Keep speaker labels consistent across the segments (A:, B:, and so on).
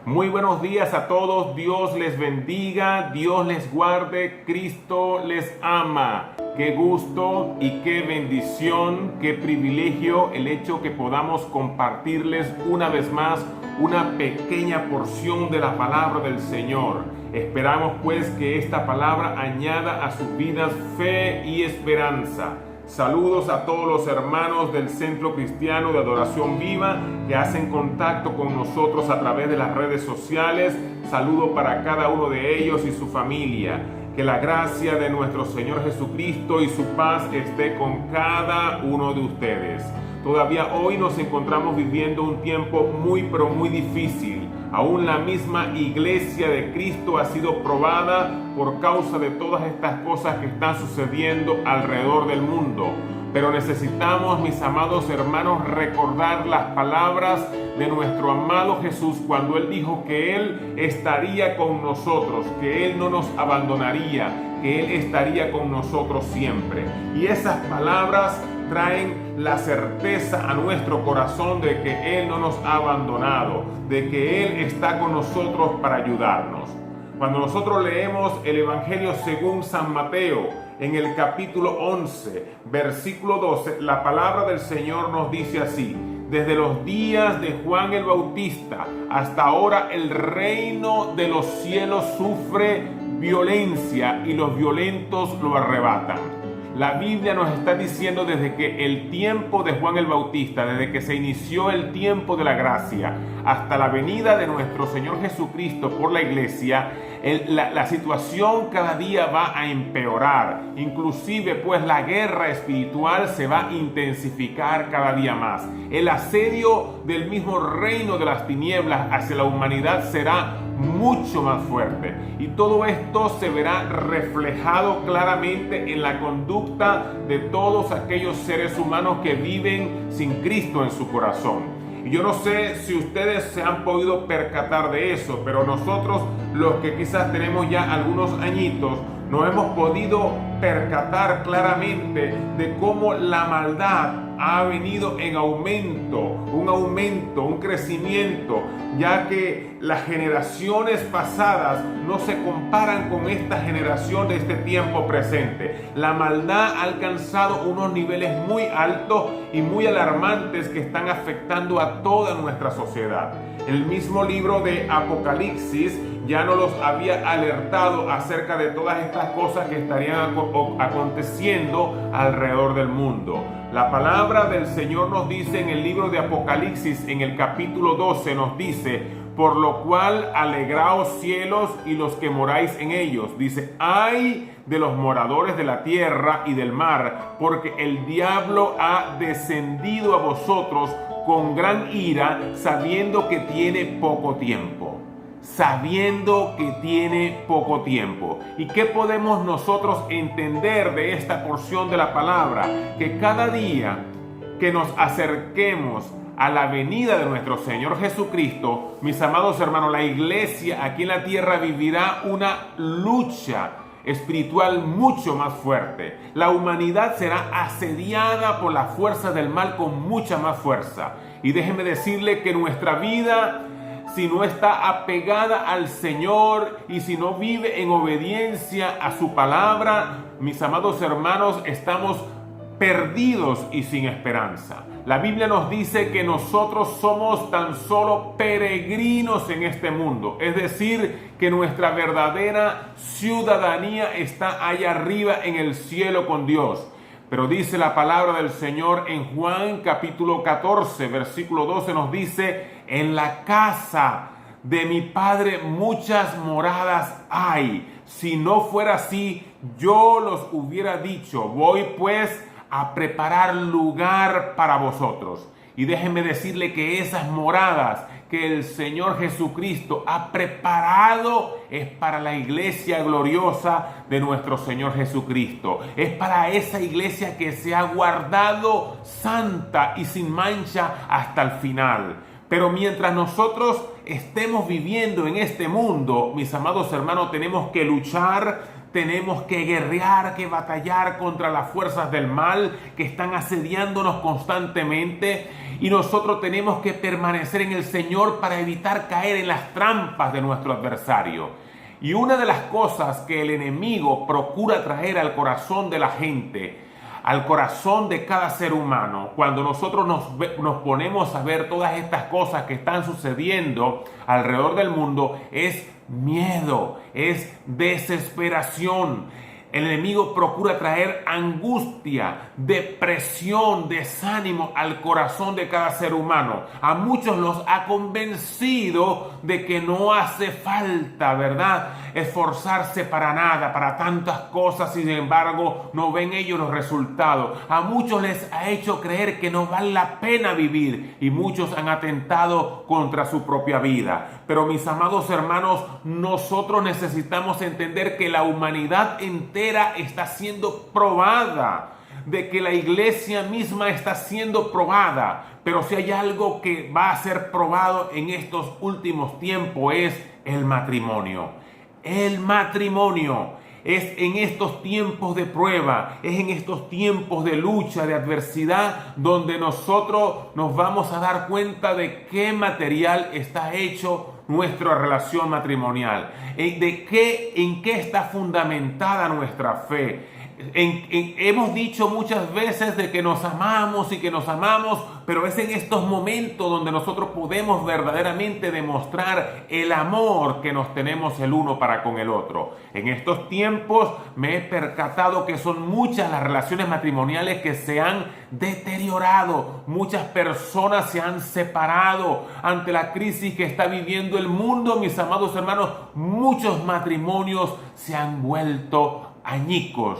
A: Muy buenos días a todos, Dios les bendiga, Dios les guarde, Cristo les ama. Qué gusto y qué bendición, qué privilegio el hecho que podamos compartirles una vez más una pequeña porción de la palabra del Señor. Esperamos pues que esta palabra añada a sus vidas fe y esperanza. Saludos a todos los hermanos del Centro Cristiano de Adoración Viva que hacen contacto con nosotros a través de las redes sociales. Saludo para cada uno de ellos y su familia. Que la gracia de nuestro Señor Jesucristo y su paz esté con cada uno de ustedes. Todavía hoy nos encontramos viviendo un tiempo muy difícil. Aún la misma iglesia de Cristo ha sido probada por causa de todas estas cosas que están sucediendo alrededor del mundo. Pero necesitamos, mis amados hermanos, recordar las palabras de nuestro amado Jesús cuando Él dijo que Él estaría con nosotros, que Él no nos abandonaría, que Él estaría con nosotros siempre. Y esas palabras traen la certeza a nuestro corazón de que Él no nos ha abandonado, de que Él está con nosotros para ayudarnos. Cuando nosotros leemos el Evangelio según San Mateo, en el capítulo 11, versículo 12, la palabra del Señor nos dice así: desde los días de Juan el Bautista hasta ahora el reino de los cielos sufre violencia y los violentos lo arrebatan. La Biblia nos está diciendo desde que el tiempo de Juan el Bautista, desde que se inició el tiempo de la gracia, hasta la venida de nuestro Señor Jesucristo por la iglesia, la situación cada día va a empeorar. Inclusive pues la guerra espiritual se va a intensificar cada día más. El asedio del mismo reino de las tinieblas hacia la humanidad será mucho más fuerte, y todo esto se verá reflejado claramente en la conducta de todos aquellos seres humanos que viven sin Cristo en su corazón. Y yo no sé si ustedes se han podido percatar de eso, pero nosotros, los que quizás tenemos ya algunos añitos, nos hemos podido percatar claramente de cómo la maldad ha venido en aumento, un crecimiento, ya que las generaciones pasadas no se comparan con esta generación de este tiempo presente. La maldad ha alcanzado unos niveles muy altos y muy alarmantes que están afectando a toda nuestra sociedad. El mismo libro de Apocalipsis ya nos los había alertado acerca de todas estas cosas que estarían aconteciendo alrededor del mundo. La palabra del Señor nos dice en el libro de Apocalipsis, en el capítulo 12, nos dice: por lo cual alegraos cielos y los que moráis en ellos. Dice: ay de los moradores de la tierra y del mar, porque el diablo ha descendido a vosotros con gran ira, sabiendo que tiene poco tiempo. Sabiendo que tiene poco tiempo. ¿Y qué podemos nosotros entender de esta porción de la palabra? Que cada día que nos acerquemos a la venida de nuestro Señor Jesucristo, mis amados hermanos, la iglesia aquí en la tierra vivirá una lucha espiritual mucho más fuerte. La humanidad será asediada por las fuerzas del mal con mucha más fuerza. Y déjenme decirle que nuestra vida, si no está apegada al Señor y si no vive en obediencia a su palabra, mis amados hermanos, estamos perdidos y sin esperanza. La Biblia nos dice que nosotros somos tan solo peregrinos en este mundo, es decir, que nuestra verdadera ciudadanía está allá arriba en el cielo con Dios. Pero dice la palabra del Señor en Juan capítulo 14, versículo 12, nos dice: en la casa de mi Padre muchas moradas hay. Si no fuera así, yo los hubiera dicho. Voy pues a preparar lugar para vosotros. Y déjenme decirle que esas moradas que el Señor Jesucristo ha preparado es para la iglesia gloriosa de nuestro Señor Jesucristo. Es para esa iglesia que se ha guardado santa y sin mancha hasta el final. Pero mientras nosotros estemos viviendo en este mundo, mis amados hermanos, tenemos que luchar, tenemos que guerrear, que batallar contra las fuerzas del mal que están asediándonos constantemente, y nosotros tenemos que permanecer en el Señor para evitar caer en las trampas de nuestro adversario. Y una de las cosas que el enemigo procura traer al corazón de la gente, al corazón de cada ser humano, cuando nosotros nos ponemos a ver todas estas cosas que están sucediendo alrededor del mundo, es miedo, es desesperación. El enemigo procura traer angustia, depresión, desánimo al corazón de cada ser humano. A muchos los ha convencido de que no hace falta, ¿verdad?, esforzarse para nada, para tantas cosas, y sin embargo no ven ellos los resultados. A muchos les ha hecho creer que no vale la pena vivir, y muchos han atentado contra su propia vida. Pero mis amados hermanos, nosotros necesitamos entender que la humanidad entera está siendo probada, de que la iglesia misma está siendo probada. Pero si hay algo que va a ser probado en estos últimos tiempos, es el matrimonio. El matrimonio es en estos tiempos de prueba, es en estos tiempos de lucha, de adversidad, donde nosotros nos vamos a dar cuenta de qué material está hecho nuestra relación matrimonial, en qué está fundamentada nuestra fe. Hemos dicho muchas veces de que nos amamos y que nos amamos, pero es en estos momentos donde nosotros podemos verdaderamente demostrar el amor que nos tenemos el uno para con el otro. En estos tiempos me he percatado que son muchas las relaciones matrimoniales que se han deteriorado. Muchas personas se han separado ante la crisis que está viviendo el mundo, mis amados hermanos. Muchos matrimonios se han vuelto añicos.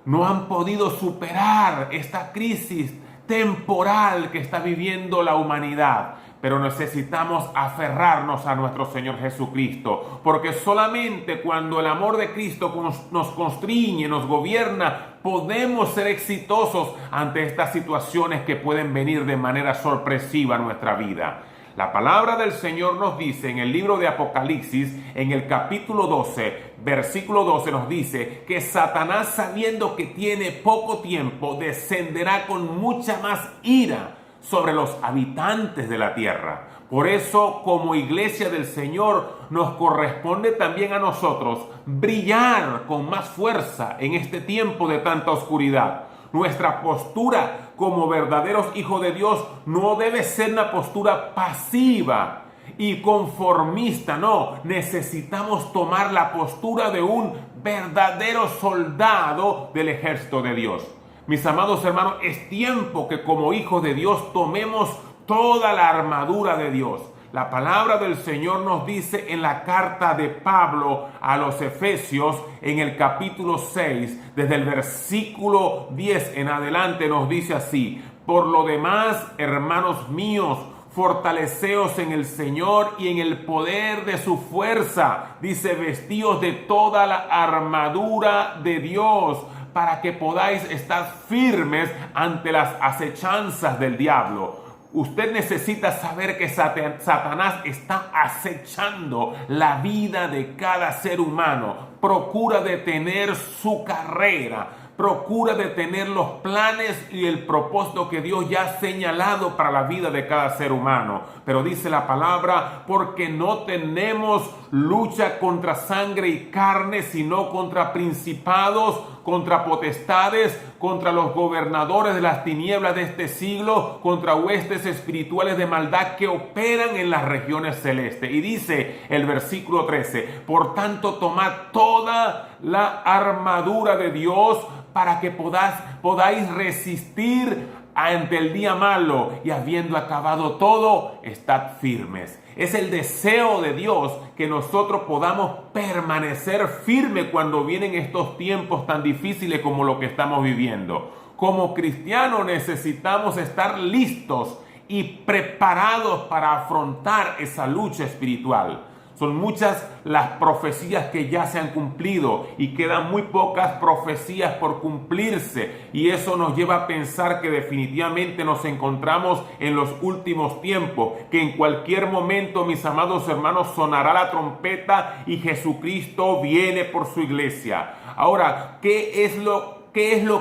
A: No han podido superar esta crisis temporal que está viviendo la humanidad. Pero necesitamos aferrarnos a nuestro Señor Jesucristo, porque solamente cuando el amor de Cristo nos constriñe, nos gobierna, podemos ser exitosos ante estas situaciones que pueden venir de manera sorpresiva a nuestra vida. La palabra del Señor nos dice en el libro de Apocalipsis, en el capítulo 12, versículo 12, nos dice que Satanás, sabiendo que tiene poco tiempo, descenderá con mucha más ira sobre los habitantes de la tierra. Por eso, como iglesia del Señor, nos corresponde también a nosotros brillar con más fuerza en este tiempo de tanta oscuridad. Nuestra postura como verdaderos hijos de Dios no debe ser una postura pasiva y conformista, no. Necesitamos tomar la postura de un verdadero soldado del ejército de Dios. Mis amados hermanos, es tiempo que como hijos de Dios tomemos toda la armadura de Dios. La palabra del Señor nos dice en la carta de Pablo a los Efesios, en el capítulo 6, desde el versículo 10 en adelante, nos dice así: por lo demás, hermanos míos, fortaleceos en el Señor y en el poder de su fuerza. Dice, vestíos de toda la armadura de Dios, para que podáis estar firmes ante las acechanzas del diablo. Usted necesita saber que Satanás está acechando la vida de cada ser humano. Procura detener su carrera. Procura detener los planes y el propósito que Dios ya ha señalado para la vida de cada ser humano. Pero dice la palabra, porque no tenemos lucha contra sangre y carne, sino contra principados, contra potestades, contra los gobernadores de las tinieblas de este siglo, contra huestes espirituales de maldad que operan en las regiones celestes. Y dice el versículo 13, por tanto, tomad toda la armadura de Dios para que podáis resistir ante el día malo, y habiendo acabado todo, estad firmes. Es el deseo de Dios que nosotros podamos permanecer firmes cuando vienen estos tiempos tan difíciles como lo que estamos viviendo. Como cristianos necesitamos estar listos y preparados para afrontar esa lucha espiritual. Son muchas las profecías que ya se han cumplido y quedan muy pocas profecías por cumplirse. Y eso nos lleva a pensar que definitivamente nos encontramos en los últimos tiempos, que en cualquier momento, mis amados hermanos, sonará la trompeta y Jesucristo viene por su iglesia. Ahora, ¿qué es lo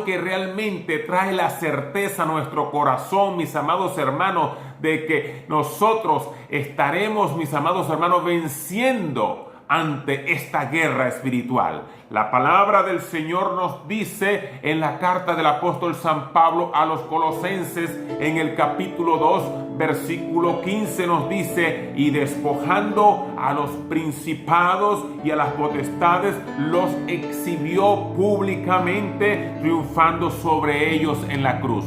A: que realmente trae la certeza a nuestro corazón, mis amados hermanos, de que nosotros estaremos, mis amados hermanos, venciendo ante esta guerra espiritual? La palabra del Señor nos dice en la carta del apóstol San Pablo a los Colosenses, en el capítulo 2, versículo 15, nos dice: y despojando a los principados y a las potestades, los exhibió públicamente, triunfando sobre ellos en la cruz.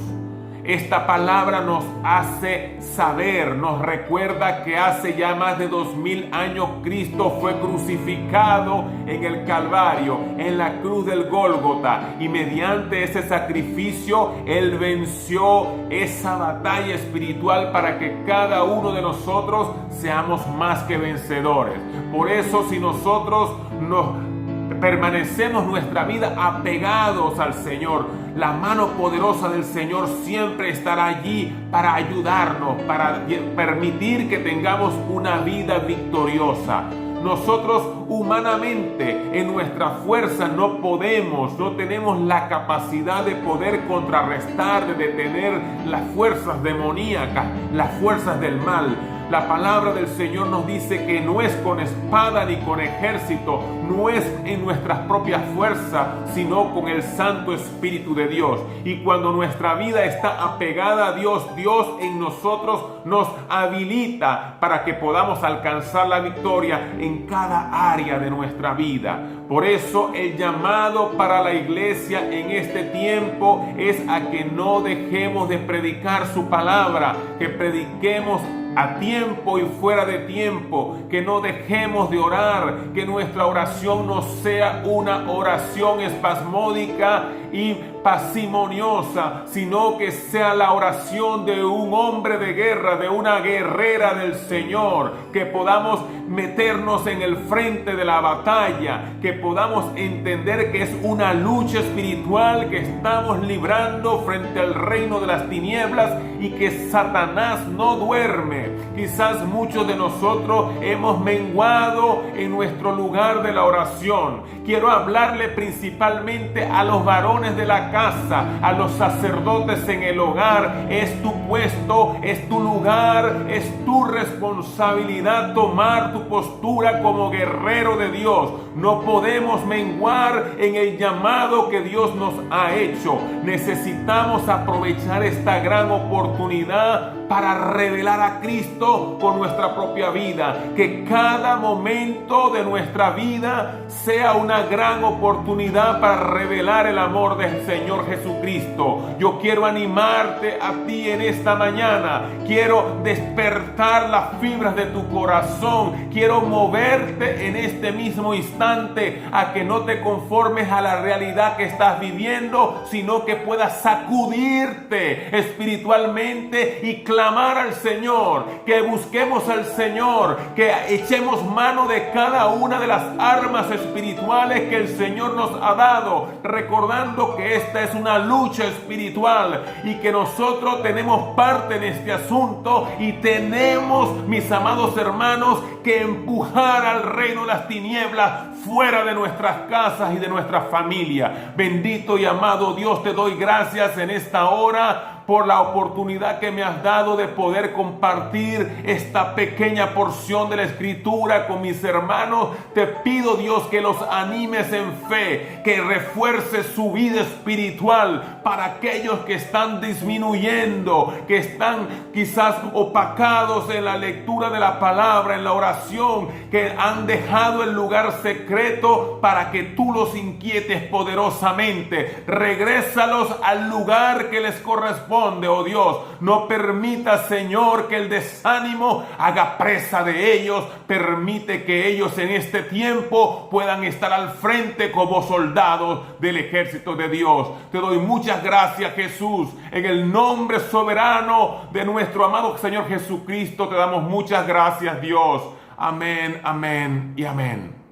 A: Esta palabra nos hace saber, nos recuerda que hace ya más de 2000 años Cristo fue crucificado en el Calvario, en la cruz del Gólgota, y mediante ese sacrificio Él venció esa batalla espiritual para que cada uno de nosotros seamos más que vencedores. Por eso, si nosotros permanecemos nuestra vida apegados al Señor, la mano poderosa del Señor siempre estará allí para ayudarnos, para permitir que tengamos una vida victoriosa. Nosotros humanamente, en nuestra fuerza, no tenemos la capacidad de poder contrarrestar, de detener las fuerzas demoníacas, las fuerzas del mal. La palabra del Señor nos dice que no es con espada ni con ejército, no es en nuestras propias fuerzas, sino con el Santo Espíritu de Dios. Y cuando nuestra vida está apegada a Dios, Dios en nosotros nos habilita para que podamos alcanzar la victoria en cada área de nuestra vida. Por eso el llamado para la iglesia en este tiempo es a que no dejemos de predicar su palabra, que prediquemos a tiempo y fuera de tiempo, que no dejemos de orar, que nuestra oración no sea una oración espasmódica y parsimoniosa, sino que sea la oración de un hombre de guerra, de una guerrera del Señor, que podamos meternos en el frente de la batalla, que podamos entender que es una lucha espiritual que estamos librando frente al reino de las tinieblas y que Satanás no duerme. Quizás muchos de nosotros hemos menguado en nuestro lugar de la oración. Quiero hablarle principalmente a los varones de la casa, a los sacerdotes en el hogar. Es tu puesto, es tu lugar, es tu responsabilidad tomar tu postura como guerrero de Dios. No podemos menguar en el llamado que Dios nos ha hecho. Necesitamos aprovechar esta gran oportunidad para revelar a Cristo con nuestra propia vida. Que cada momento de nuestra vida sea una gran oportunidad para revelar el amor del Señor Jesucristo. Yo quiero animarte a ti en esta mañana. Quiero despertar las fibras de tu corazón. Quiero moverte en este mismo instante a que no te conformes a la realidad que estás viviendo, sino que puedas sacudirte espiritualmente y clamar al Señor, que busquemos al Señor, que echemos mano de cada una de las armas espirituales que el Señor nos ha dado, recordando que esta es una lucha espiritual y que nosotros tenemos parte en este asunto y tenemos, mis amados hermanos, que empujar al reino de las tinieblas fuera de nuestras casas y de nuestra familia. Bendito y amado Dios, te doy gracias en esta hora por la oportunidad que me has dado de poder compartir esta pequeña porción de la Escritura con mis hermanos. Te pido, Dios, que los animes en fe, que refuerces su vida espiritual para aquellos que están disminuyendo, que están quizás opacados en la lectura de la palabra, en la oración, que han dejado el lugar secreto para que tú los inquietes poderosamente. Regrésalos al lugar que les corresponde. Oh Dios, no permita, Señor, que el desánimo haga presa de ellos. Permite que ellos en este tiempo puedan estar al frente como soldados del ejército de Dios. Te doy muchas gracias, Jesús. En el nombre soberano de nuestro amado Señor Jesucristo te damos muchas gracias, Dios. Amén, amén y amén.